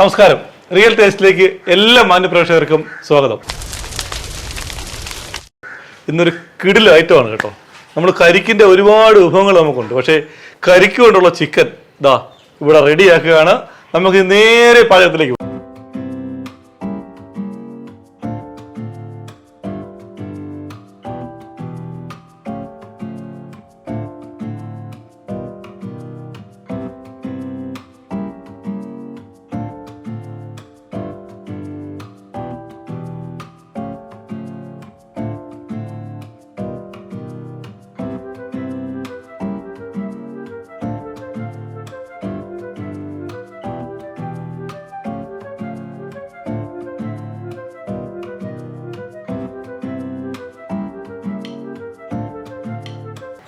നമസ്കാരം, റിയൽ ടേസ്റ്റിലേക്ക് എല്ലാ മാന്യപ്രേക്ഷകർക്കും സ്വാഗതം. ഇന്നൊരു കിടിലൻ ഐറ്റമാണ് കേട്ടോ. നമ്മൾ കരിക്കിൻ്റെ ഒരുപാട് വിഭവങ്ങൾ നമുക്കുണ്ട്, പക്ഷേ കരിക്ക് കൊണ്ടുള്ള ചിക്കൻ ദാ ഇവിടെ റെഡിയാക്കുകയാണ്. നമുക്ക് നേരെ പാചകത്തിലേക്ക് പോകും.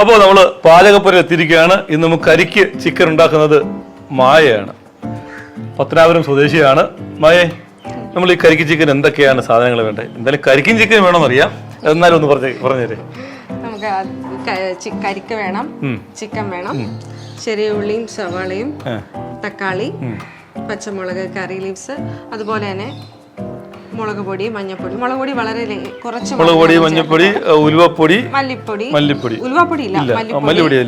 അപ്പോൾ നമ്മൾ പാചകപ്പുര എത്തിയിരിക്കുകയാണ്. ഇന്ന് നമുക്ക് കരിക്ക് ചിക്കൻ ഉണ്ടാക്കുന്നത് മായയാണ്. പത്തനാപുരം സ്വദേശിയാണ്. മായേ, നമ്മൾ ഈ കരിക്ക് ചിക്കൻ എന്തൊക്കെയാണ് സാധനങ്ങൾ വേണ്ടത്? എന്തായാലും കരിക്കും ചിക്കൻ വേണമെന്നറിയാം, എന്നാലും ഒന്ന് പറഞ്ഞുതരേ. നമുക്ക് കരിക്ക് വേണം, ചിക്കൻ വേണം, ചെറിയ ഉള്ളിയും സവാളയും തക്കാളി, പച്ചമുളക്, കറി ലീവ്സ്, അതുപോലെ തന്നെ മുളക് പൊടി, മഞ്ഞൾപ്പൊടി. മുളക് പൊടി വളരെ കുറച്ച്, മുളക് പൊടി, മഞ്ഞൾപ്പൊടി, ഉലുവപ്പൊടി, മല്ലിപ്പൊടി, ഉലുവപ്പൊടി ഇല്ല, മല്ലിപ്പൊടി,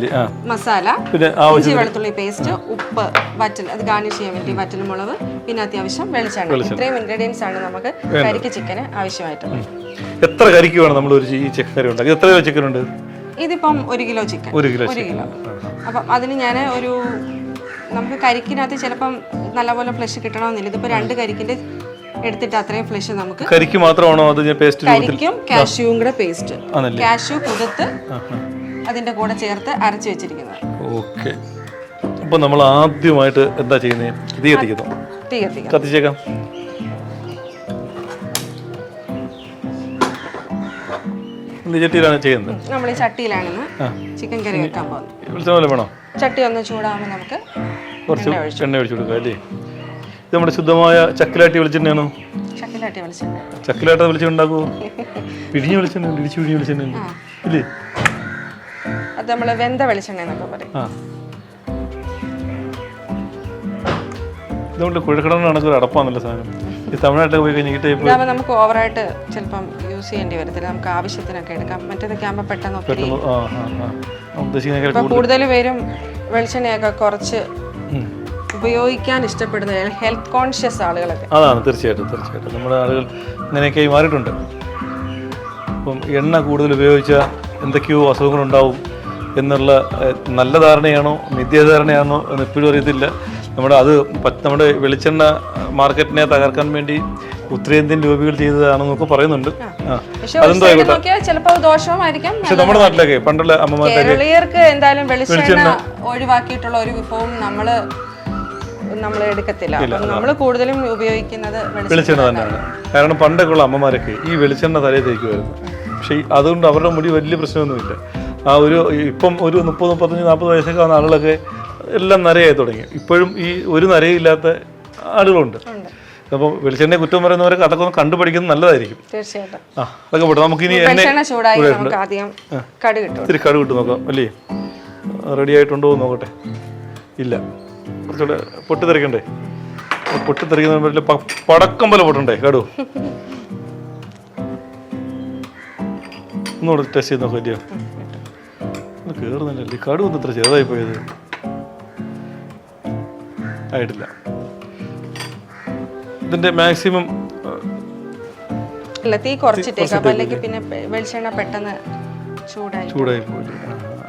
മസാല, പിന്നെ ഇഞ്ചി വെളുത്തുള്ളി പേസ്റ്റ്, ഉപ്പ്, വറ്റൽ, അത് ഗാർണിഷ് ചെയ്യാൻ വേണ്ടി വറ്റൽ മുളക്, പിന്നെ അത്യാവശ്യം വെളിച്ചെണ്ണ. ഇത്രയും ഇൻഗ്രീഡിയൻസ് ആണ് നമുക്ക് കരിക്ക് ചിക്കന് ആവശ്യമായിട്ടുള്ളത്. എത്ര കരിക്ക് വേണം നമ്മൾ ഒരു ചിക്കൻ കറി ഉണ്ടാക്കി? എത്ര ചിക്കൻ ഉണ്ട്? ഇതിപ്പം 1 കിലോ ചിക്കൻ. 1 കിലോ. അപ്പം അതിന് ഞാൻ നമുക്ക് കരിക്കിനകത്ത് ചിലപ്പം നല്ലപോലെ ഫ്ലഷ് കിട്ടണമെന്നില്ല. ഇതിപ്പോ 2 കരിക്കിന്റെ എടുത്തിട്ട് അത്രയും ഫ്ലഷ് നമുക്ക്. കരിക്ക് മാത്രമാണോ അത് പേസ്റ്റ്? കരിക്കും കാഷ്യൂവും കൂടെ പേസ്റ്റ്, കാഷ്യൂ കുതിർത്ത് അതിന്റെ കൂടെ ചേർത്ത് അരച്ചു വെച്ചിരിക്കുന്നത്. ഓക്കെ. അപ്പൊ നമ്മൾ ആദ്യമായിട്ട് എന്താ ചെയ്യുന്നത്? തീ കത്തിച്ചേക്കാം. ചട്ടിയിലാണ് ചെയ്യുന്നത്. നമ്മൾ ഈ ചട്ടിയിലാണ് ചിക്കൻ കറി വെക്കാൻ പോകുന്നത്. ചട്ടി ഒന്ന് ചൂടാകുമ്പോൾ നമുക്ക് കുറച്ച് എണ്ണ ഒഴിച്ചു കൊടുക്കാം അല്ലേ? ഇത് നമ്മുടെ ശുദ്ധമായ ചക്കിലാട്ടി വെളിച്ചെണ്ണയാണോ? ചക്കിലാട്ട വെളിച്ചെണ്ണ ഉണ്ടാക്കുമോ? പിഴിഞ്ഞ വെളിച്ചെണ്ണ, ഇടിച്ചു പിഴിഞ്ഞ വെളിച്ചെണ്ണ ഇല്ലേ? അത് നമ്മള് വെന്ത വെളിച്ചെണ്ണ എന്നൊക്കെ പറയും. ഇതുകൊണ്ട് കുഴക്കടന്ന് നടക്കുന്ന അടപ്പാന്നല്ല സാധനം. ഈ തമിഴ്നാട്ടിൽ പോയി കഴിഞ്ഞിട്ട് നമുക്ക് ഓവറായിട്ട് ചിലപ്പം യൂസ് ചെയ്യേണ്ടി വരത്തില്ല. നമുക്ക് ആവശ്യത്തിനൊക്കെ എടുക്കാം. മറ്റേതൊക്കെ ആകുമ്പോൾ പെട്ടെന്ന് കൂടുതൽ പേരും വെളിച്ചെണ്ണയൊക്കെ കുറച്ച് ഉപയോഗിക്കാൻ ഇഷ്ടപ്പെടുന്ന ഹെൽത്ത് കോൺഷ്യസ് ആളുകളൊക്കെ. അതാണ് തീർച്ചയായിട്ടും നമ്മുടെ ആളുകൾ ഇങ്ങനെയൊക്കെ മാറിയിട്ടുണ്ട്. ഇപ്പം എണ്ണ കൂടുതൽ ഉപയോഗിച്ചാൽ എന്തൊക്കെയോ അസുഖങ്ങളുണ്ടാവും എന്നുള്ള നല്ല ധാരണയാണോ മിഥ്യാധാരണയാണോ എന്ന് ഇപ്പോഴും അറിയത്തില്ല. നമ്മുടെ വെളിച്ചെണ്ണ മാർക്കറ്റിനെ തകർക്കാൻ വേണ്ടി ഉത്തരേന്ത്യൻ ലോബികൾ ചെയ്തതാണെന്നൊക്കെ പറയുന്നുണ്ട്. അതെന്തോ ചിലപ്പോൾ ദോഷമായിരിക്കും. പക്ഷെ നമ്മുടെ നാട്ടിലൊക്കെ പണ്ടുള്ള അമ്മമാർക്ക് എന്തായാലും വെളിച്ചെണ്ണ ഒഴിവാക്കിയിട്ടുള്ള ഒരു വിഭവം നമ്മൾ എടുക്കത്തില്ല. നമ്മൾ കൂടുതലും ഉപയോഗിക്കുന്നത് വെളിച്ചെണ്ണ തന്നെയാണ്. കാരണം പണ്ടൊക്കെ ഉള്ള അമ്മമാരൊക്കെ ഈ വെളിച്ചെണ്ണ തലയിൽ തേക്കുമായിരുന്നു. പക്ഷേ അതുകൊണ്ട് അവരുടെ മുടി വലിയ പ്രശ്നമൊന്നുമില്ല. ഇപ്പം ഒരു 30, 35, 40 വയസ്സൊക്കെ ആവുന്ന ആളുകളൊക്കെ എല്ലാം നരയായി തുടങ്ങി. ഇപ്പോഴും ഈ ഒരു നരയില്ലാത്ത ആളുകളുണ്ട്. അപ്പോൾ വെളിച്ചെണ്ണയെ കുറ്റം പറയുന്നവരൊക്കെ അതൊക്കെ ഒന്ന് കണ്ടുപഠിക്കുന്നത് നല്ലതായിരിക്കും. തീർച്ചയായിട്ടും. അതൊക്കെ പോട്ടെ. നമുക്കിനി ഇത്തിരി കടുക് ഇട്ട് നോക്കാം അല്ലേ? റെഡി ആയിട്ടുണ്ടോ എന്ന് നോക്കട്ടെ. ഇല്ല, കുറച്ചുകൂടെ പൊട്ടിത്തെറിക്കണ്ടേ? പൊട്ടിത്തെറിക്കുന്ന പടക്കം പോലെ പൊട്ടണ്ടേ കടു? ഒന്നുകൂടെ ടെസ്റ്റ് ചെയ്ത് നോക്കാം ഇല്ലയോ? ഒന്ന് കയറുന്നില്ലല്ലേ? കടു ഒന്ന് ഇത്ര ചെറുതായി പോയത് ആയിട്ടില്ല. ഇതിന്റെ മാക്സിമം തീ കുറച്ചിട്ടേക്കാം, അല്ലെങ്കിൽ പിന്നെ വെളിച്ചെണ്ണ പെട്ടെന്ന് ചൂടായി പോയി.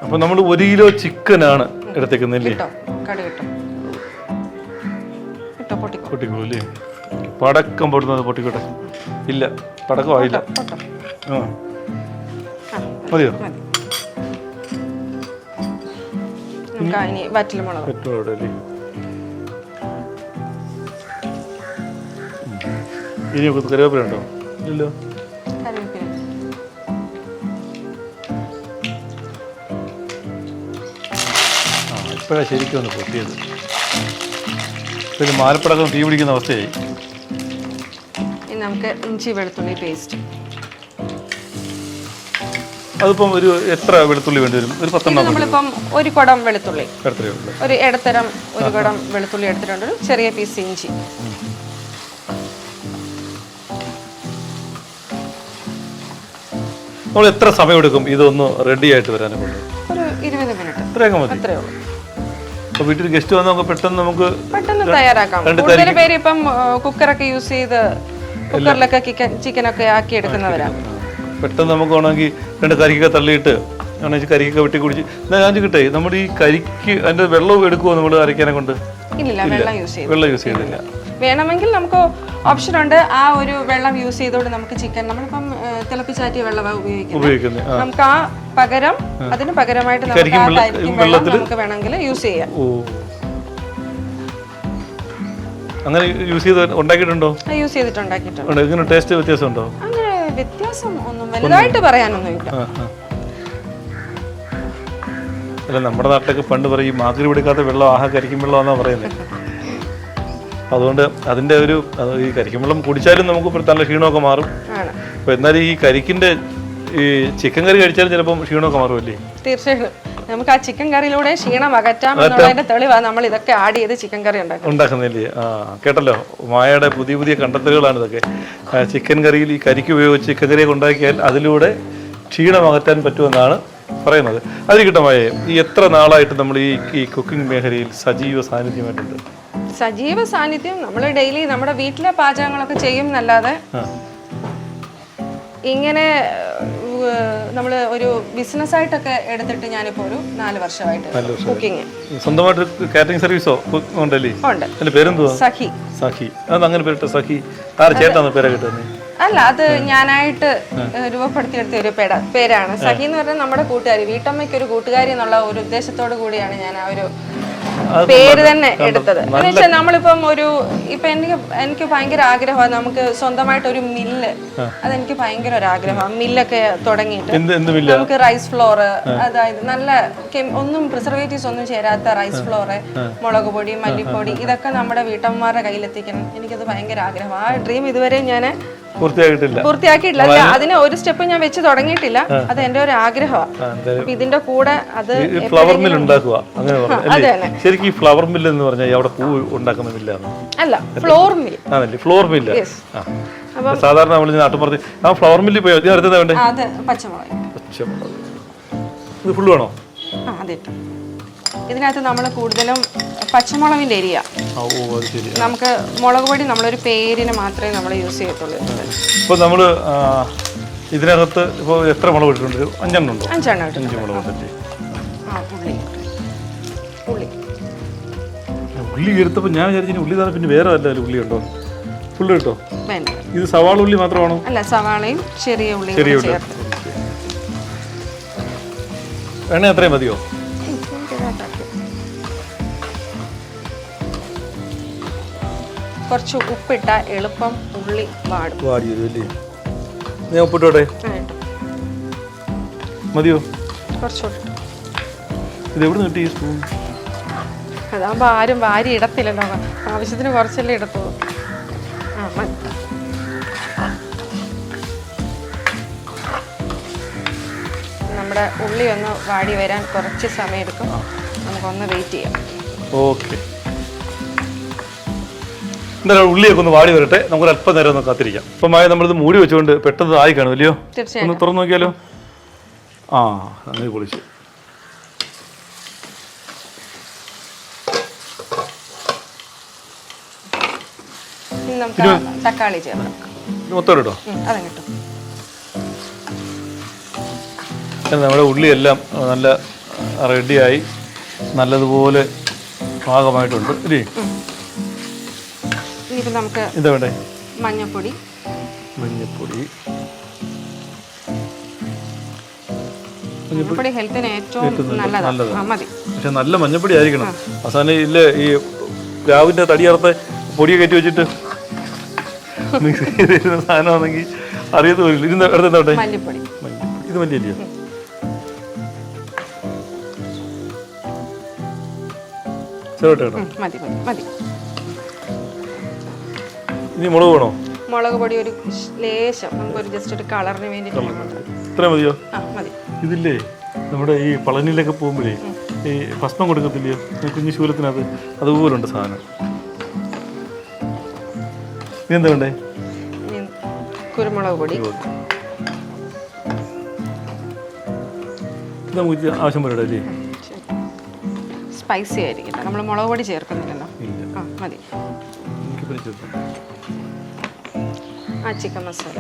അപ്പൊ നമ്മൾ 1 കിലോ ചിക്കനാണ് എടുത്തേക്കുന്നില്ലേ? പൊട്ടിക്കോല്ലേ? പടക്കം പൊട്ടുന്നത് പൊട്ടിക്കോട്ടെ. ഇല്ല, പടക്കം ആയില്ല. മതിയോ? വറ്റലുമുളകല്ലേ? ഇനി കറിവേപ്പില ഉണ്ടോ? ഇല്ലല്ലോ. ഇപ്പോഴാണ് ശരിക്കും ഒന്ന് പൊട്ടിയത്. പിന്നെ മാലപ്പടക്കം തീ പിടിക്കുന്ന അവസ്ഥയായി. നമുക്ക് ഇഞ്ചി വെളുത്തുള്ളി പേസ്റ്റ്. അതിപ്പം ഒരു എത്ര വെളുത്തുള്ളി വേണ്ടി വരും? ഒരു 10 എണ്ണം. നമ്മളിപ്പം 1 കുടം വെളുത്തുള്ളി, ഒരു ഇടത്തരം 1 കുടം വെളുത്തുള്ളി എടുത്തിട്ടുണ്ട്. ചെറിയ പീസ് ഇഞ്ചി, നമ്മൾ എത്ര സമയം എടുക്കും ഇതൊന്ന് റെഡി ആയിട്ട് വരാനെ കൊണ്ട്? ഒരു 20 മിനിറ്റ് ഇത്രയൊക്കെ മതി. അത്രേ ഉള്ളൂ. അപ്പോൾ വീട്ടിൽ ഗസ്റ്റ് വന്നാൽ നമുക്ക് പെട്ടെന്ന് തയ്യാറാക്കാം. കൂടുതൽ പേര് ഇപ്പം കുക്കറൊക്കെ യൂസ് ചെയ്ത് കുക്കറിലൊക്കെ ചിക്കനൊക്കെ ആക്കി എടുക്കുന്നവരാണ്. പെട്ടെന്ന് നമുക്ക് വേണമെങ്കിൽ 2 കരിക്കൊക്കെ തള്ളിയിട്ട് കരിക്കൊക്കെ വെട്ടി കുടിച്ച് ഞാൻ കിട്ടേ നമ്മുടെ ഈ കരിക്ക് അതിന്റെ വെള്ളം എടുക്കുമോ നമ്മൾ അരയ്ക്കാനെ കൊണ്ട്? ഇല്ല, വെള്ളം യൂസ് ചെയ്തില്ല. വേണമെങ്കിൽ നമുക്ക് ഓപ്ഷൻ ഉണ്ട്. ആ ഒരു വെള്ളം യൂസ് ചെയ്തോണ്ട് നമുക്ക് ചിക്കൻ നമ്മളിപ്പം തിളപ്പിച്ചാറ്റിയ വെള്ളമാണ് ഉപയോഗിക്കുന്നത്. നമുക്ക് ആ പകരം അതിന് പകരമായിട്ട് നമുക്ക് ആ കരിക്കും വെള്ളം നമുക്ക് വേണമെങ്കിൽ യൂസ് ചെയ്യാം. അങ്ങനെ യൂസ് ചെയ്ത് ഉണ്ടാക്കിയിട്ടുണ്ടോ? യൂസ് ചെയ്തിട്ടുണ്ടാക്കിയിട്ടുണ്ട്. എങ്ങനെ ടേസ്റ്റ് വ്യത്യാസമുണ്ടോ? അങ്ങനെ വ്യത്യാസം ഒന്നും വലുതായിട്ട് പറയാനൊന്നുമില്ല. അല്ല, നമ്മുടെ നാട്ടിലൊക്കെ പണ്ട് പറയും മാതിരി പിടിക്കാത്ത വെള്ളം ആഹാ കരിക്കും വെള്ളമാണെന്നാണ് പറയുന്നത്. അതുകൊണ്ട് അതിൻ്റെ ഈ കരിക്കും വെള്ളം കുടിച്ചാലും നമുക്ക് നല്ല ക്ഷീണമൊക്കെ മാറും. അപ്പോൾ എന്നാലും ഈ കരിക്കിൻ്റെ ഈ ചിക്കൻ കറി കഴിച്ചാലും ചിലപ്പം ക്ഷീണമൊക്കെ മാറുമല്ലേ? തീർച്ചയായിട്ടും നമുക്ക് ആ ചിക്കൻ കറിയിലൂടെ ക്ഷീണം അകറ്റാമെന്നുള്ളതിന്റെ തെളിവാണ് നമ്മൾ ഇതൊക്കെ ആഡ് ചെയ്ത് ചിക്കൻ കറി ഉണ്ടാക്കുന്നില്ലേ? കേട്ടല്ലോ, മായയുടെ പുതിയ കണ്ടെത്തലുകളാണ് ഇതൊക്കെ. ചിക്കൻ കറിയിൽ ഈ കരിക്ക് ഉപയോഗിച്ച് ചിക്കൻ കറിയൊക്കെ ഉണ്ടാക്കിയാൽ അതിലൂടെ ക്ഷീണം അകറ്റാൻ പറ്റുമെന്നാണ് പറയുന്നത്. അതിരിക്കട്ടെ മായേ, ഈ എത്ര നാളായിട്ട് നമ്മൾ ഈ കുക്കിംഗ് മേഖലയിൽ സജീവ സാന്നിധ്യമായിട്ടുണ്ട്? സജീവ സാന്നിധ്യം നമ്മൾ ഡെയിലി നമ്മുടെ വീട്ടിലെ പാചകങ്ങളൊക്കെ ചെയ്യും എന്നല്ലാതെ ഇങ്ങനെ നമ്മൾ ഒരു ബിസിനസ് ആയിട്ടൊക്കെ എടുത്തിട്ട് ഞാനിപ്പോൾ ഒരു 4 വർഷമായിട്ട് കുക്കിംഗ്. സ്വന്തമായിട്ട് കാറ്ററിംഗ് സർവീസോ ഉണ്ടല്ലേ? ഉണ്ട്. അതിന്റെ പേരെന്തുവാ? സഖി. സഖി. അത് അങ്ങനെ പേരിട്ട സഖി? ചേട്ടാന്ന് പേരെ കിട്ടുന്നത്? അല്ല, അത് ഞാനായിട്ട് രൂപപ്പെടുത്തിയെടുത്ത ഒരു പേരാണ്. സഖി എന്ന് പറഞ്ഞാൽ നമ്മുടെ കൂട്ടുകാരി, വീട്ടമ്മയ്ക്ക് ഒരു കൂട്ടുകാരി എന്നുള്ള ഒരു ഉദ്ദേശത്തോടു കൂടിയാണ് ഞാൻ ആ ഒരു പേര് തന്നെ എടുത്തത്. എന്ന് വെച്ചാൽ നമ്മളിപ്പം ഇപ്പൊ എനിക്ക് ഭയങ്കര ആഗ്രഹമാണ് നമുക്ക് സ്വന്തമായിട്ട് ഒരു മില്ല്. അതെനിക്ക് ഭയങ്കര ഒരു ആഗ്രഹമാണ്. മില്ലൊക്കെ തുടങ്ങിയിട്ട് നമുക്ക് റൈസ് ഫ്ലോർ, അതായത് നല്ല ഒന്നും പ്രിസർവേറ്റീവ്സ് ഒന്നും ചേരാത്ത റൈസ് ഫ്ലോർ, മുളക് പൊടി, മല്ലിപ്പൊടി, ഇതൊക്കെ നമ്മുടെ വീട്ടമ്മമാരുടെ കയ്യിലെത്തിക്കണം. എനിക്കത് ഭയങ്കര ആഗ്രഹം. ആ ഡ്രീം ഇതുവരെ ഞാൻ പൂർത്തിയാക്കിയിട്ടില്ല. അതിന് ഒരു സ്റ്റെപ്പ് ഞാൻ വെച്ച് തുടങ്ങിയിട്ടില്ല. അത് എന്റെ ഒരു ആഗ്രഹമാണ്. ഇതിന്റെ കൂടെ അത് ഫ്ലവർ മിൽ ഉണ്ടാക്കുക. ശരിക്കും ഈ ഫ്ലവർ മിൽ എന്ന് പറഞ്ഞാൽ അവിടെ പൂ ഉണ്ടാക്കുന്ന മില്ലാണ്? അല്ല, ഫ്ലോർ മിൽ. ആണല്ലേ, ഫ്ലോർ മില്ല്. സാധാരണ നമ്മൾ നാട്ടുമ്പുറത്ത് ആ ഫ്ലവർ മില്ലിൽ പോയി അടുത്തത് വേണ്ടേ? പച്ചമുളക്. ഇത് ഫുള്ള് വേണോ? ഇതിനകത്ത് നമ്മൾ കൂടുതലും പച്ചമുളകിന്റെ എരിയ. നമുക്ക് മുളക് പൊടി നമ്മളൊരു പേരിന് മാത്രമേ നമ്മൾ യൂസ് ചെയ്യത്തുള്ളൂ. ഇപ്പോൾ നമ്മൾ ഇതിനകത്ത് ഇപ്പോൾ എത്ര മുളക് ഇട്ടിട്ടുണ്ട്? 5 ഉണ്ടോ? 5 മുളക് ഇട്ടിട്ട് ഉള്ളി എടുത്തപ്പോൾ ഞാൻ വിചാരിച്ചു ഉള്ളി തന്നെ, പിന്നെ വേറെ വല്ല ഉള്ളി ഉണ്ടോ? ഫുള്ള് കിട്ടോ? ഇത് സവാള ഉള്ളി മാത്രമാണോ? അല്ല, സവാളയും ചെറിയ ഉള്ളി. എണ്ണ അത്രയും മതിയോ? കുറച്ച് ഉപ്പിട്ട എളുപ്പം ഉള്ളി വാടിയല്ലേ? ഞാൻ ഉപ്പിട്ടോട്ടെ? മതിയോ? കുറച്ചുകൂടെ. ഇത് എവിടെ കിട്ടി ഈ സ്പൂൺ? അതാകുമ്പോൾ ആരും വാരി ഇടത്തില്ലല്ലോ, ആവശ്യത്തിന് കുറച്ചല്ലേ ഇടത്തുള്ളൂ. നമ്മുടെ ഉള്ളി ഒന്ന് വാടി വരാൻ കുറച്ച് സമയം എടുക്കും. നമുക്കൊന്ന് വെയിറ്റ് ചെയ്യാം. ഓക്കെ, എന്തായാലും ഉള്ളിയൊക്കെ ഒന്ന് വാടി വരട്ടെ. നമുക്ക് അല്പം നേരം ഒന്ന് കാത്തിരിക്കാം. ഇപ്പം മായ നമ്മളിത് മൂടി വെച്ചുകൊണ്ട് പെട്ടെന്ന് ആയി കാണും ഇല്ലയോ? ഒന്ന് തുറന്നു നോക്കിയാലോ? അങ്ങനെ പൊളിച്ചു. തക്കാളി മൊത്തം കേട്ടോ? നമ്മുടെ ഉള്ളിയെല്ലാം നല്ല റെഡിയായി നല്ലതുപോലെ പാകമായിട്ടുണ്ട് ഇല്ലേ? നമുക്ക് എന്താ വേണ്ടേ? മഞ്ഞപ്പൊടി. മഞ്ഞപ്പൊടി ഹെൽത്തിന് ഏറ്റവും നല്ലതാണ്. പക്ഷെ നല്ല മഞ്ഞപ്പൊടി ആയിരിക്കണം. അവസാനം ഇല്ലേ ഈ രാവിലെ തടിയറുത്ത പൊടിയെ കയറ്റി വെച്ചിട്ട് മിക്സ് ചെയ്തിരുന്ന സാധനമാണെങ്കിൽ അറിയത്ത് പോലില്ല. ഇതിന്റെ അടുത്തെന്താ? മല്ലിപ്പൊടി. ഇത് മല്ലിയല്ലയോ? മതി. ഇനി മുളക് വേണോ? മുളക് പൊടി ഒരു ലേശം, നമുക്കൊരു ജസ്റ്റ് ഒരു കളറിന് വേണ്ടിയിട്ട്. ഇത്ര മതിയോ? മതി. ഇതില്ലേ നമ്മുടെ ഈ പളനിയിലൊക്കെ പോകുമ്പോഴേ ഈ ഭസ്മം കൊടുക്കത്തില്ലയോ കുഞ്ഞു ശൂലത്തിനകത്ത്? അതുപോലുണ്ട് സാധനം. ഇനി എന്താ വേണ്ടേ? കുരുമുളക് പൊടി. ഇത് നമുക്ക് ആവശ്യം പോലെ അല്ലേ? സ്പൈസി ആയിരിക്കും, നമ്മൾ മുളക് പൊടി ചേർക്കുന്നില്ലല്ലോ. ഇല്ല, ആ മതി. ആ ചിക്കൻ മസാല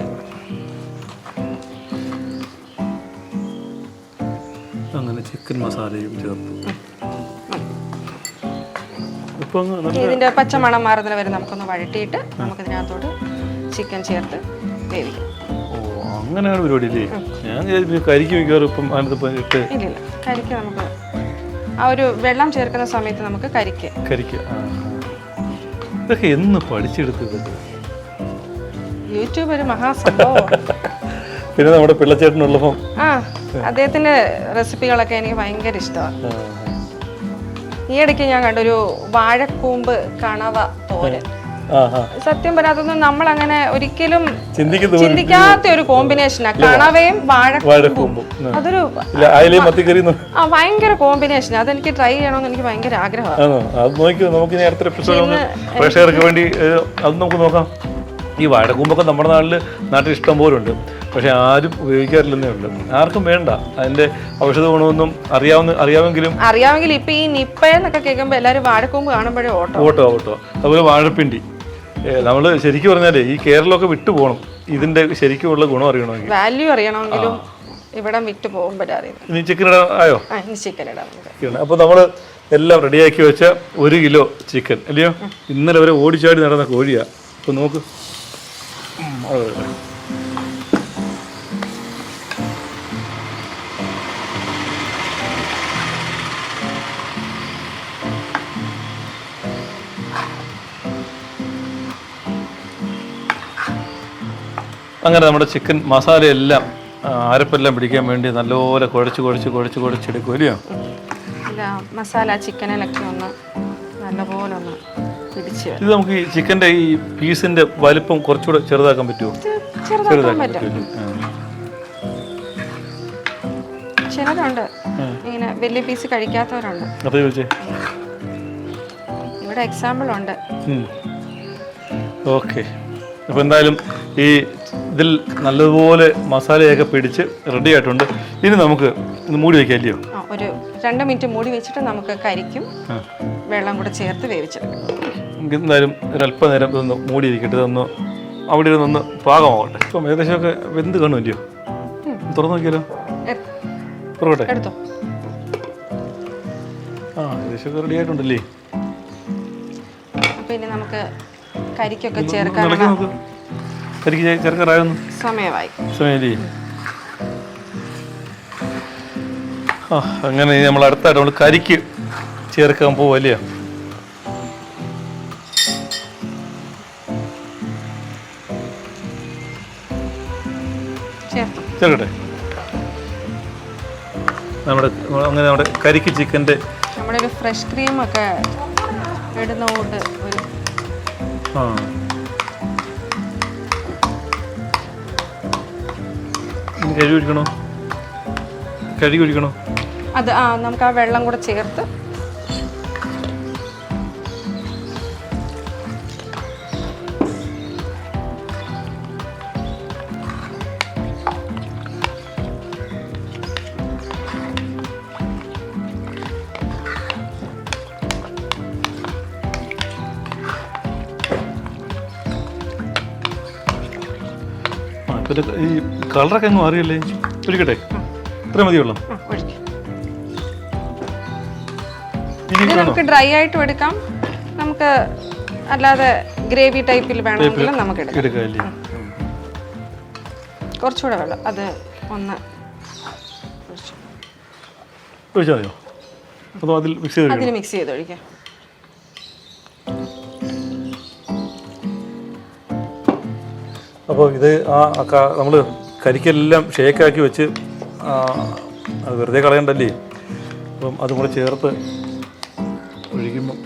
അങ്ങനെ ചിക്കൻ മസാലയും ചേർത്തു. ഇതിന്റെ പച്ചമണം മാറുന്നതിന് വരെ നമുക്കൊന്ന് വഴട്ടിയിട്ട് നമുക്കിതിനകത്തോട്ട് ചിക്കൻ ചേർത്ത് വേവിക്കാം. ഓ, അങ്ങനെയാണ് പരിപാടി അല്ലേ? ഞാൻ കരിക്ക് മിക്കവാറും ഇപ്പം അതിനകത്ത് ഇട്ട് ഇല്ലില്ല, കരിക്ക് നമുക്ക് ആ ഒരു വെള്ളം ചേർക്കുന്ന സമയത്ത് നമുക്ക് കരിക്ക് ഇതൊക്കെ എന്ന് പഠിച്ചെടുത്തത്? യൂട്യൂബ് ഒരു മഹാസംഭവം. പിന്നെ നമ്മുടെ പിള്ളച്ചേട്ടനുള്ളപ്പം അദ്ദേഹത്തിന്റെ റെസിപ്പികളൊക്കെ എനിക്ക് ഭയങ്കര ഇഷ്ടമാണ്. ഈ ഇടയ്ക്ക് ഞാൻ കണ്ടൊരു വാഴക്കൂമ്പ് കണവ തോരൻ. സത്യം പറഞ്ഞാൽ അതൊന്നും നമ്മൾ അങ്ങനെ ഒരിക്കലും ചിന്തിക്കാത്ത ഒരു കോമ്പിനേഷനാണ്, കണവയും വാഴക്കൂമ്പും. അതൊരു ഭയങ്കര കോമ്പിനേഷൻ. അതെനിക്ക് ട്രൈ ചെയ്യണമെന്ന് എനിക്ക് ഭയങ്കര ആഗ്രഹമാണ്. ഈ വാഴക്കൂമ്പൊക്കെ നമ്മുടെ നാട്ടിൽ ഇഷ്ടം പോലെ ഉണ്ട്, പക്ഷെ ആരും ഉപയോഗിക്കാറില്ലെന്നേ ഉള്ളൂ. ആർക്കും വേണ്ട. അതിന്റെ ഔഷധ ഗുണമൊന്നും അറിയാമെങ്കിലും ഇപ്പൊ ഈ നിപ്പയെന്നൊക്കെ കേൾക്കുമ്പോൾ എല്ലാവരും വാഴക്കൂമ്പ് കാണുമ്പോഴേ ഓട്ടോ. അതുപോലെ വാഴപ്പിണ്ടി. നമ്മൾ ശരിക്കും പറഞ്ഞാലേ ഈ കേരളമൊക്കെ വിട്ടു പോകണം ഇതിന്റെ ശരിക്കുമുള്ള ഗുണം അറിയണമെങ്കിൽ, വാല്യൂ അറിയണമെങ്കിലും ഇവിടെ വിട്ടു പോകുമ്പോഴറിയാം. ഇനി ചിക്കൻ ആയോ? ചിക്കൻ ഇടാം. അപ്പോൾ നമ്മൾ എല്ലാം റെഡിയാക്കി വെച്ച 1 കിലോ ചിക്കൻ അല്ലയോ? ഇന്നലെ വരെ ഓടിച്ചാടി നടന്ന കോഴിയാ. ഇപ്പൊ നോക്ക്, അങ്ങനെ നമ്മുടെ ചിക്കൻ മസാലയെല്ലാം അരപ്പെല്ലാം പിടിക്കാൻ വേണ്ടി നല്ലപോലെ കുഴച്ചെടുക്കുമല്ലയോ? മസാല ചിക്കനിലൊക്കെ ഒന്ന് നല്ലപോലെ ഒന്ന് പിടിച്ച്. ഇത് നമുക്ക് ഈ ചിക്കൻ്റെ ഈ പീസിന്റെ വലിപ്പം കുറച്ചുകൂടെ ചെറുതാക്കാൻ പറ്റുമോ? ചെറുതാക്കാൻ പറ്റുമല്ലോ. ചിലരുണ്ട് ഇങ്ങനെ വലിയ പീസ് കഴിക്കാത്തവരുണ്ട്. അപ്പൊ ചോദിച്ചേ, ഇവിടെ എക്സാമ്പിൾ ഉണ്ട്. ഓക്കെ. അപ്പോൾ എന്തായാലും ഈ ഇതിൽ നല്ലതുപോലെ മസാലയൊക്കെ പിടിച്ച് റെഡി ആയിട്ടുണ്ട്. ഇനി നമുക്ക് ഇത് മൂടി വയ്ക്കാം അല്ലയോ? ഒരു 2 മിനിറ്റ് മൂടി വെച്ചിട്ട് നമുക്ക് കരിക്കും വെള്ളം കൂടെ ചേർത്ത് വേവിച്ചെടുക്കാം. നമുക്ക് എന്തായാലും ഒരല്പനേരം ഇതൊന്ന് മൂടിയിരിക്കട്ടെ, ഇതൊന്ന് അവിടെ ഇരുന്നൊന്ന് പാകമാവട്ടെ. ഇപ്പം ഏകദേശമൊക്കെ വെന്ത് കാണുമല്ലയോ? തുറന്നു നോക്കിയാലോ? തുറക്കട്ടെ. എടുത്തോ. ഏകദേശമൊക്കെ റെഡി ആയിട്ടുണ്ടല്ലേ? പിന്നെ നമുക്ക് കരിക്കൊക്കെ ചേർക്കാൻ ചേർക്കാറായൊന്നു സമയല്ലേ? അങ്ങനെ നമ്മൾ അടുത്തായിട്ട് നമ്മൾ കരിക്ക് ചേർക്കാൻ പോവല്ലേ? ചേർക്കട്ടെ. നമ്മുടെ കരിക്ക് ചിക്കൻ്റെ നമ്മുടെ ഒരു ഫ്രഷ് ക്രീം ഒക്കെ ഇടുന്നതുകൊണ്ട് ഒരു കഴുകി ഒഴിക്കണോ? അത് നമുക്ക് ആ വെള്ളം കൂടെ ചേർത്ത് ഈ കളറൊക്കെ അങ്ങ് മാറിയല്ലേ? ഒഴിക്കട്ടെ? ഇത്ര മതിയുള്ളൂ. നമുക്ക് ഡ്രൈ ആയിട്ടും എടുക്കാം, നമുക്ക് അല്ലാതെ ഗ്രേവി ടൈപ്പിൽ വേണമെങ്കിലും നമുക്ക് എടുക്കാം. കുറച്ചുകൂടെ വെള്ളം അത് ഒന്ന് ഒഴിച്ചാൽ മതിയോ? അതോ അതിൽ മിക്സ് ചെയ്ത് ഒഴിക്കാം. അപ്പോൾ ഇത് നമ്മൾ കരിക്കെല്ലാം ഷേക്കാക്കി വെച്ച് അത് വെറുതെ കളയണ്ടല്ലേ, അപ്പം അതും കൂടെ ചേർത്ത് ഒഴിക്കുമ്പം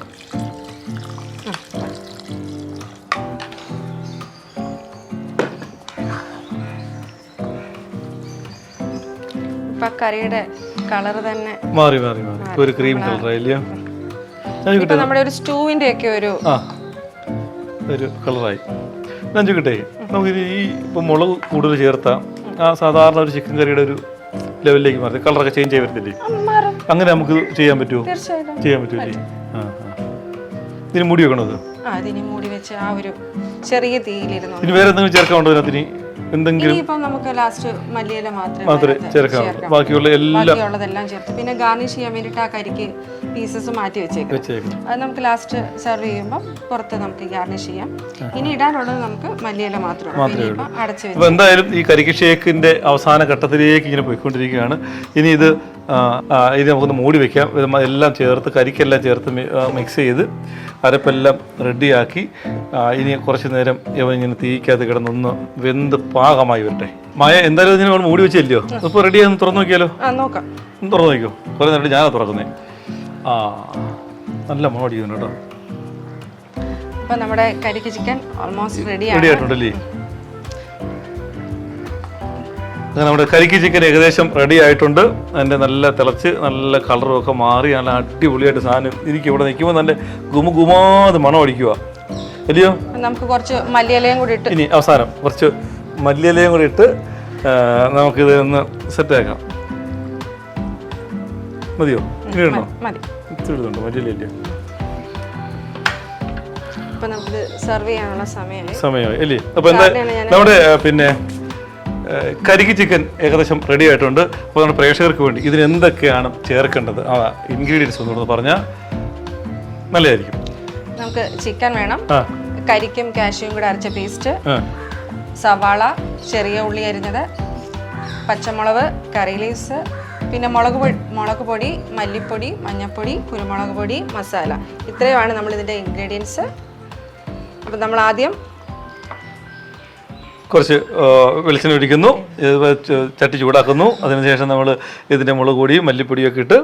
കറിയുടെ കളർ തന്നെ മാറി ഒരു ക്രീം കളറായില്ലയോ? നമ്മുടെ ഒരു സ്റ്റൂവിന്റെ ഒക്കെ ഒരു കളറായി. ഞാൻ ചോദിക്കട്ടെ, നമുക്ക് ഈ ഇപ്പം മുളക് കൂടുതൽ ചേർത്താൽ ആ സാധാരണ ഒരു ചിക്കൻ കറിയുടെ ഒരു ലെവലിലേക്ക് മാറി കളറൊക്കെ ചേഞ്ച് ആയി വരത്തില്ലേ? മാറും. അങ്ങനെ നമുക്ക് ചെയ്യാൻ പറ്റുമോ? തീർച്ചയായിട്ടും ചെയ്യാൻ പറ്റൂല്ലേ? ആ ആ. ഇതിന് മുടി വെക്കണത്? അതിന് മൂടി വെച്ച് ആ ഒരു ചെറിയ തീയിലിരുന്നു. ഇനി വേറെ എന്തെങ്കിലും ചേർക്കാനുണ്ടോ ഇതിനകത്തിന്? എന്തെങ്കിലും ഇനിയിപ്പം നമുക്ക് ലാസ്റ്റ് മല്ലിയില മാത്രമേ ചേർക്കാനുള്ളൂ, ബാക്കിയുള്ളതെല്ലാം ചേർത്ത്. പിന്നെ ഗാർണിഷ് ചെയ്യാൻ വേണ്ടിയിട്ട് ആ കരിക്ക് പീസസ് മാറ്റി വെച്ചേക്കും. അത് നമുക്ക് ലാസ്റ്റ് സെർവ് ചെയ്യുമ്പോൾ പുറത്ത് നമുക്ക് ഗാർണിഷ് ചെയ്യാം. ഇനി ഇടാനുള്ളത് നമുക്ക് മല്ലിയില മാത്രമേ അടച്ചു വെച്ചു. അപ്പോൾ എന്തായാലും ഈ കരിക്ക് ഷേക്കിന്റെ അവസാന ഘട്ടത്തിലേക്ക് ഇങ്ങനെ പോയിക്കൊണ്ടിരിക്കുകയാണ്. ഇനി ഇത് നമുക്കൊന്ന് മൂടി വെക്കാം. എല്ലാം ചേർത്ത് കരിക്കെല്ലാം ചേർത്ത് മിക്സ് ചെയ്ത് അരപ്പെല്ലാം റെഡിയാക്കി ഇനി കുറച്ച് നേരം ഇങ്ങനെ തീക്കകത്ത് കിടന്നൊന്ന് വെന്ത് പാകമായി വരട്ടെ. മായ എന്തായാലും ഇതിന് നമ്മൾ മൂടി വെച്ചില്ലയോ? ഇപ്പോൾ റെഡിയാന്ന് തുറന്നു നോക്കിയാലോ? നോക്കാം. ഒന്ന് തുറന്നു നോക്കിയോ? കുറേ നേരം ഞാനാ തുറക്കുന്നേ. ആ നല്ല മണം അടിക്കുന്നു കേട്ടോ. അപ്പം നമ്മുടെ കരിക്ക് ചിക്കൻ ഓൾമോസ്റ്റ് റെഡി ആയിട്ടുണ്ടല്ലേ? അങ്ങനെ നമ്മുടെ കരിക്ക് ചിക്കൻ ഏകദേശം റെഡി ആയിട്ടുണ്ട്. അതിൻ്റെ നല്ല തിളച്ച് നല്ല കളറും ഒക്കെ മാറി നല്ല അടിപൊളിയായിട്ട് സാധനം എനിക്ക് ഇവിടെ നിൽക്കുമ്പോൾ നല്ല ഗുമാത് മണം അടിക്കുക അല്ലയോ? നമുക്ക് കുറച്ച് മല്ലിയിലയും കൂടി ഇട്ട് ഇനി അവസാനം കുറച്ച് മല്ലിയിലയും കൂടി ഇട്ട് നമുക്കിത് ഒന്ന് സെറ്റാക്കാം. മതിയോ? ഇനി ഇടണോ? ഇത്തിരി ഇടുന്നുണ്ടോ മല്ലിയിലല്ലേ? ഇപ്പം നമുക്ക് സെർവ് ചെയ്യാനുള്ള സമയമായി അല്ലേ? അപ്പോൾ എന്താ നമ്മുടെ പിന്നെ കരിക്ക് ചിക്കൻ ഏകദേശം റെഡി ആയിട്ടുണ്ട്. അപ്പോൾ നമ്മുടെ പ്രേക്ഷകർക്ക് വേണ്ടി ഇതിന് എന്തൊക്കെയാണ് ചേർക്കേണ്ടത് ആ ഇൻഗ്രീഡിയൻസ് ഒന്നുകൂടെ പറഞ്ഞാൽ നല്ലതായിരിക്കും. നമുക്ക് ചിക്കൻ വേണം, കരിക്കും കാഷ്യൂം കൂടെ അരച്ച പേസ്റ്റ്, സവാള, ചെറിയ ഉള്ളി അരിഞ്ഞത്, പച്ചമുളക്, കറി ലീവ്സ്, പിന്നെ മുളക് പൊടി, മല്ലിപ്പൊടി, മഞ്ഞൾപ്പൊടി, കുരുമുളക് പൊടി, മസാല. ഇത്രയുമാണ് നമ്മളിതിൻ്റെ ഇൻഗ്രീഡിയൻസ്. അപ്പം നമ്മൾ ആദ്യം കുറച്ച് വെളിച്ചെണ്ണ ഒഴിക്കുന്നു, ചട്ടി ചൂടാക്കുന്നു. അതിനുശേഷം നമ്മൾ ഇതിൻ്റെ മുളക് പൊടിയും മല്ലിപ്പൊടിയൊക്കെ ഇട്ട്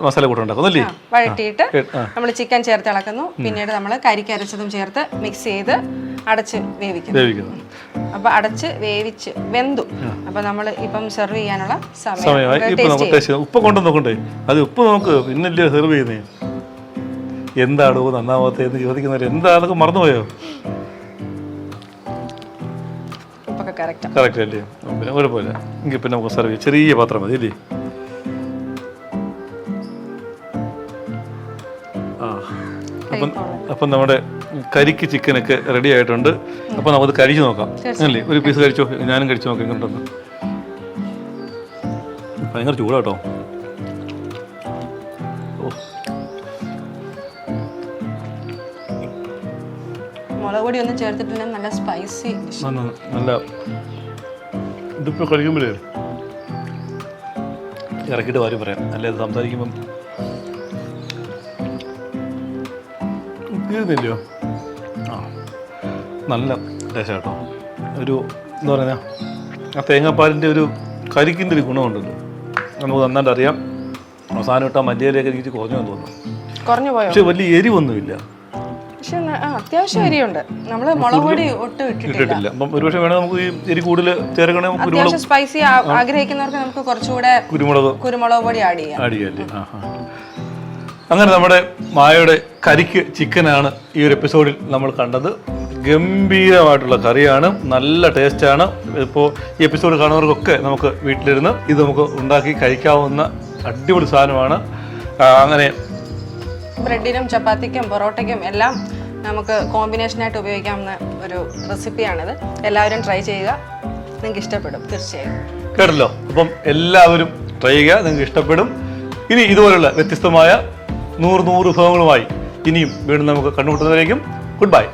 മസാല കൂട്ടം ഉണ്ടാക്കുന്നു അല്ലേ? വഴറ്റിയിട്ട് നമ്മൾ ചിക്കൻ ചേർത്ത് ഇളക്കുന്നു. പിന്നീട് നമ്മൾ കരിക്ക് അരച്ചതും ചേർത്ത് മിക്സ് ചെയ്ത് അടച്ച് വേവിക്കുന്നു. അപ്പോൾ അടച്ച് വേവിച്ച് വെന്തു. അപ്പോൾ നമ്മൾ ഇപ്പം സെർവ് ചെയ്യാനുള്ള സമയമായി. ഉപ്പ് കൊണ്ടു നോക്കണ്ടേ? അത് ഉപ്പ് നോക്ക്, പിന്നല്ലേ സെർവ് ചെയ്യുന്നേ. എന്താണോ നന്നാവാത്തതെന്ന് ചോദിക്കുന്നവർ എന്താണൊക്കെ മറന്നുപോയോ? കറക്റ്റ് അല്ലേ? പിന്നെ കുഴപ്പമില്ല. എങ്കിൽ പിന്നെ നമുക്ക് സെർവ് ചെയ്യാം. ചെറിയ പാത്രം മതി അല്ലേ? അപ്പം നമ്മുടെ കരിക്ക് ചിക്കനൊക്കെ റെഡി ആയിട്ടുണ്ട്. അപ്പം നമുക്ക് കഴിച്ചു നോക്കാം അല്ലേ? ഒരു പീസ് കഴിച്ചോ? ഞാനും കഴിച്ചു നോക്കാം എങ്ങോട്ടൊന്ന്. ഭയങ്കര ചൂടാട്ടോ. മുളക് പൊടി ഒന്നും ചേർത്തിട്ടില്ല, നല്ല സ്പൈസി. നല്ല ഇതിപ്പോൾ കഴിക്കുമ്പോഴേ ഇറക്കിയിട്ട് കാര്യം പറയാം. അല്ലേ സംസാരിക്കുമ്പം തീരുന്നില്ലയോ? ആ നല്ല ടേസ്റ്റ് കേട്ടോ. ഒരു എന്താ പറയുക, ആ തേങ്ങാപ്പാലിൻ്റെ ഒരു കരിക്കിൻ്റെ ഒരു ഗുണമുണ്ടല്ലോ, നമുക്ക് നന്നായിട്ട് അറിയാം. അവസാനം ഇട്ടാൽ മല്ലിയിലേക്ക് എനിക്ക് കുറഞ്ഞു തോന്നുന്നു. പക്ഷെ വലിയ എരിവൊന്നുമില്ല. അത്യാവശ്യം എരിയുണ്ട്. നമ്മൾ മുളക് പൊടി ഒട്ടും ഇട്ടിട്ടില്ല. അപ്പം ഒരുപക്ഷെ വേണേൽ നമുക്ക് ഈ എരി കൂടുതൽ ചേർക്കണേ. അത്യാവശ്യം സ്പൈസി ആഗ്രഹിക്കുന്നവർക്ക് നമുക്ക് കുറച്ചുകൂടെ കുരുമുളക് പൊടി ആഡ് ചെയ്യാല്ലേ? അങ്ങനെ നമ്മുടെ മായയുടെ കരിക്ക് ചിക്കനാണ് ഈ ഒരു എപ്പിസോഡിൽ നമ്മൾ കണ്ടത്. ഗംഭീരമായിട്ടുള്ള കറിയാണ്, നല്ല ടേസ്റ്റാണ്. ഇപ്പോൾ ഈ എപ്പിസോഡ് കാണുന്നവർക്കൊക്കെ നമുക്ക് വീട്ടിലിരുന്ന് ഇത് നമുക്ക് ഉണ്ടാക്കി കഴിക്കാവുന്ന അടിപൊളി സാധനമാണ്. അങ്ങനെ ബ്രെഡിനും ചപ്പാത്തിക്കും പൊറോട്ടയ്ക്കും എല്ലാം നമുക്ക് കോമ്പിനേഷനായിട്ട് ഉപയോഗിക്കാവുന്ന ഒരു റെസിപ്പിയാണിത്. എല്ലാവരും ട്രൈ ചെയ്യുക, നിങ്ങൾക്ക് ഇഷ്ടപ്പെടും തീർച്ചയായും. കേട്ടല്ലോ? അപ്പം എല്ലാവരും ട്രൈ ചെയ്യുക, നിങ്ങൾക്ക് ഇഷ്ടപ്പെടും. ഇനി ഇതുപോലുള്ള വ്യത്യസ്തമായ 100 വിഭവങ്ങളുമായി ഇനിയും വീണ്ടും നമുക്ക് കണ്ടുമുട്ടുന്നവരേക്കും ഗുഡ് ബൈ.